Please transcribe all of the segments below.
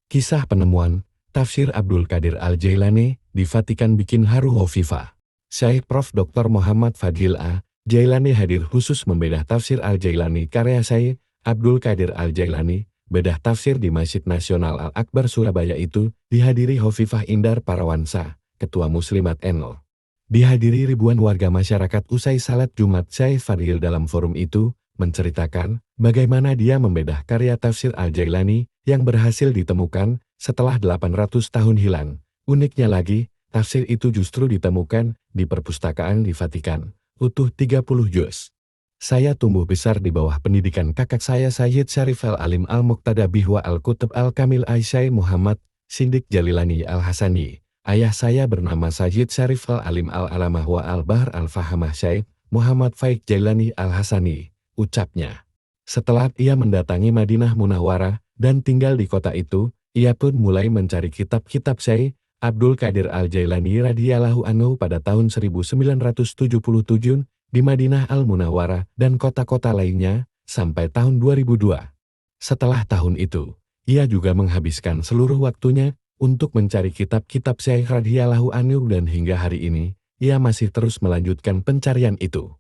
Kisah penemuan Tafsir Abdul Qadir Al-Jailani di Vatikan bikin haru Hovifah. Syekh Prof. Dr. Muhammad Fadhil A. Jailani hadir khusus membedah Tafsir Al-Jailani karya Syekh Abdul Qadir Al-Jailani. Bedah tafsir di Masjid Nasional Al-Akbar Surabaya itu dihadiri Hovifah Indar Parawansa, Ketua Muslimat NU. Dihadiri ribuan warga masyarakat usai salat Jumat. Syekh Fadhil dalam forum itu menceritakan bagaimana dia membedah karya Tafsir Al-Jailani yang berhasil ditemukan setelah 800 tahun hilang. Uniknya lagi, tafsir itu justru ditemukan di perpustakaan di Vatikan, utuh 30 juz. Saya tumbuh besar di bawah pendidikan kakak saya Sayyid Syarif Al-Alim Al-Muqtada Bihwa Al-Qutb Al-Kamil Aisyai Muhammad Sindik Jalilani Al-Hasani. Ayah saya bernama Sayyid Syarif Al-Alim Al-Alamah wa Al-Bahr Al-Fahamah Syekh Muhammad Faik Jailani Al-Hasani, ucapnya. Setelah ia mendatangi Madinah Munawwarah dan tinggal di kota itu, ia pun mulai mencari kitab-kitab Syekh Abdul Qadir Al-Jailani radhiyallahu anhu pada tahun 1977 di Madinah Al-Munawwarah dan kota-kota lainnya sampai tahun 2002. Setelah tahun itu, ia juga menghabiskan seluruh waktunya untuk mencari kitab-kitab Syekh radhiyallahu anhu dan hingga hari ini, ia masih terus melanjutkan pencarian itu.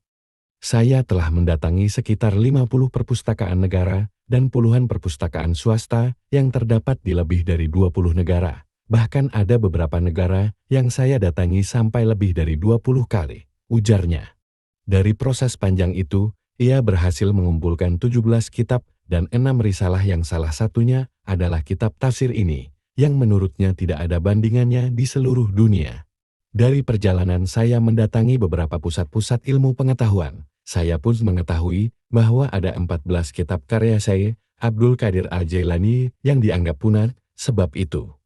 Saya telah mendatangi sekitar 50 perpustakaan negara dan puluhan perpustakaan swasta yang terdapat di lebih dari 20 negara. Bahkan ada beberapa negara yang saya datangi sampai lebih dari 20 kali, ujarnya. Dari proses panjang itu, ia berhasil mengumpulkan 17 kitab dan 6 risalah yang salah satunya adalah kitab tafsir ini, yang menurutnya tidak ada bandingannya di seluruh dunia. Dari perjalanan saya mendatangi beberapa pusat-pusat ilmu pengetahuan, saya pun mengetahui bahwa ada 14 kitab karya Syekh Abdul Qadir Al-Jailani yang dianggap punah. Sebab itu,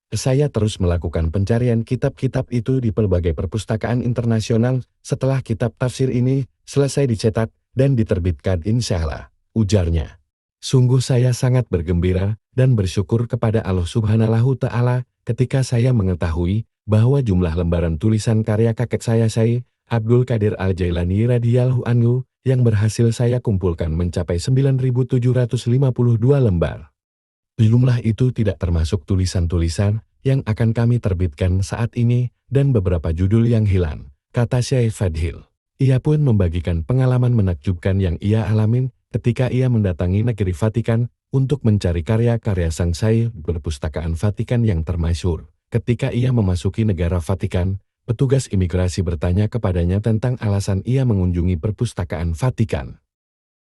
saya terus melakukan pencarian kitab-kitab itu di berbagai perpustakaan internasional setelah kitab tafsir ini selesai dicetak dan diterbitkan insyaallah, ujarnya. Sungguh saya sangat bergembira dan bersyukur kepada Allah Subhanahu Ta'ala ketika saya mengetahui bahwa jumlah lembaran tulisan karya kakek saya Syekh Abdul Qadir Al-Jailani radhiyallahu anhu yang berhasil saya kumpulkan mencapai 9.752 lembar. Jumlah itu tidak termasuk tulisan-tulisan yang akan kami terbitkan saat ini dan beberapa judul yang hilang, kata Syekh Fadhil. Ia pun membagikan pengalaman menakjubkan yang ia alamin ketika ia mendatangi negeri Vatikan untuk mencari karya-karya sang Syekh perpustakaan Vatikan yang termasyhur. Ketika ia memasuki negara Vatikan, petugas imigrasi bertanya kepadanya tentang alasan ia mengunjungi perpustakaan Vatikan.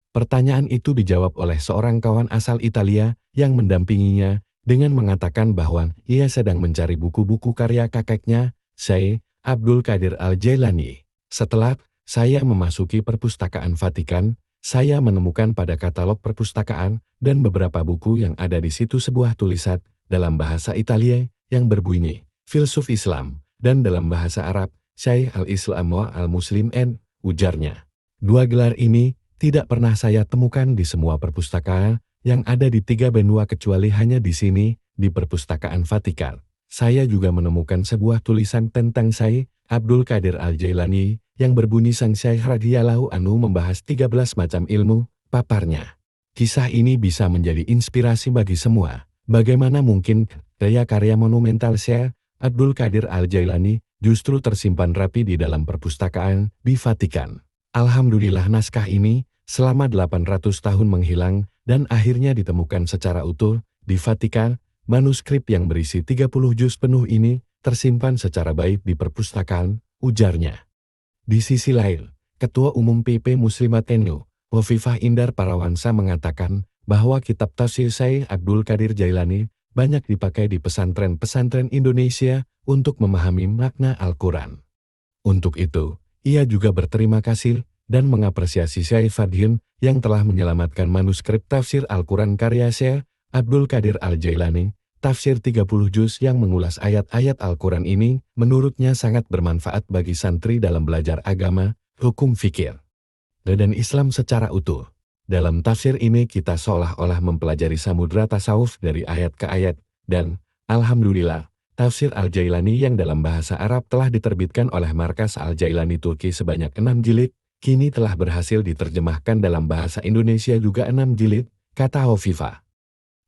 Pertanyaan itu dijawab oleh seorang kawan asal Italia yang mendampinginya dengan mengatakan bahwa ia sedang mencari buku-buku karya kakeknya, Syekh Abdul Qadir Al-Jailani. Setelah saya memasuki perpustakaan Vatikan, saya menemukan pada katalog perpustakaan dan beberapa buku yang ada di situ sebuah tulisan dalam bahasa Italia yang berbunyi, Filsuf Islam, dan dalam bahasa Arab, Syekh Al-Islam wa Al-Muslim N, ujarnya. Dua gelar ini tidak pernah saya temukan di semua perpustakaan yang ada di 3 benua kecuali hanya di sini, di perpustakaan Vatikan. Saya juga menemukan sebuah tulisan tentang Syekh Abdul Qadir Al-Jailani yang berbunyi sang Syekh radhiyallahu anhu membahas 13 macam ilmu, paparnya. Kisah ini bisa menjadi inspirasi bagi semua. Bagaimana mungkin karya-karya monumental Syekh Abdul Qadir Al-Jailani justru tersimpan rapi di dalam perpustakaan di Vatikan. Alhamdulillah naskah ini selama 800 tahun menghilang dan akhirnya ditemukan secara utuh di Vatikan. Manuskrip yang berisi 30 juz penuh ini tersimpan secara baik di perpustakaan, ujarnya. Di sisi lain, Ketua Umum PP Muslimat NU, Hovifah Indar Parawansa mengatakan bahwa kitab tafsir Syekh Abdul Qadir Jailani banyak dipakai di pesantren-pesantren Indonesia untuk memahami makna Al-Quran. Untuk itu, ia juga berterima kasih dan mengapresiasi Syekh Fadhil yang telah menyelamatkan manuskrip tafsir Al-Quran karya Syekh Abdul Qadir Al-Jailani. Tafsir 30 juz yang mengulas ayat-ayat Al-Quran ini menurutnya sangat bermanfaat bagi santri dalam belajar agama, hukum fikih, dan Islam secara utuh. Dalam tafsir ini kita seolah-olah mempelajari samudra tasawuf dari ayat ke ayat, dan alhamdulillah, tafsir Al-Jailani yang dalam bahasa Arab telah diterbitkan oleh Markas Al-Jailani Turki sebanyak 6 jilid, kini telah berhasil diterjemahkan dalam bahasa Indonesia juga 6 jilid, kata Hovifah.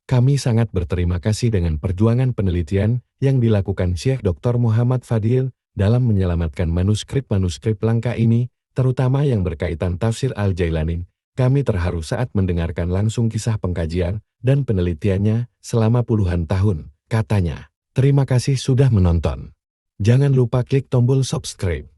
Kami sangat berterima kasih dengan perjuangan penelitian yang dilakukan Syekh Dr. Muhammad Fadil dalam menyelamatkan manuskrip-manuskrip langka ini, terutama yang berkaitan tafsir Al-Jailani. Kami terharu saat mendengarkan langsung kisah pengkajian dan penelitiannya selama puluhan tahun, katanya. Terima kasih sudah menonton. Jangan lupa klik tombol subscribe.